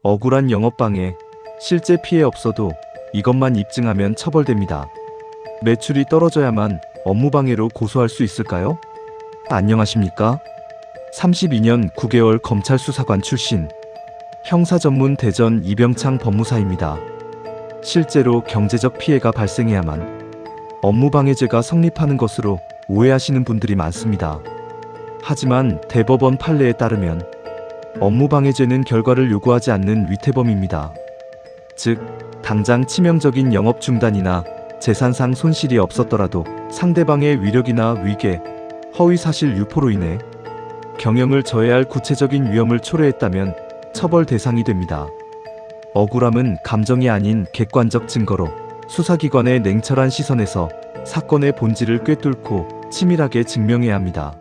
억울한 영업방해, 실제 피해 없어도 이것만 입증하면 처벌됩니다. 매출이 떨어져야만 업무방해로 고소할 수 있을까요? 안녕하십니까? 32년 9개월 검찰 수사관 출신, 형사전문 대전 이병창 법무사입니다. 실제로 경제적 피해가 발생해야만 업무방해죄가 성립하는 것으로 오해하시는 분들이 많습니다. 하지만 대법원 판례에 따르면 업무방해죄는 결과를 요구하지 않는 위태범입니다. 즉, 당장 치명적인 영업 중단이나 재산상 손실이 없었더라도 상대방의 위력이나 위계, 허위사실 유포로 인해 경영을 저해할 구체적인 위험을 초래했다면 처벌 대상이 됩니다. 억울함은 감정이 아닌 객관적 증거로 수사기관의 냉철한 시선에서 사건의 본질을 꿰뚫고 치밀하게 증명해야 합니다.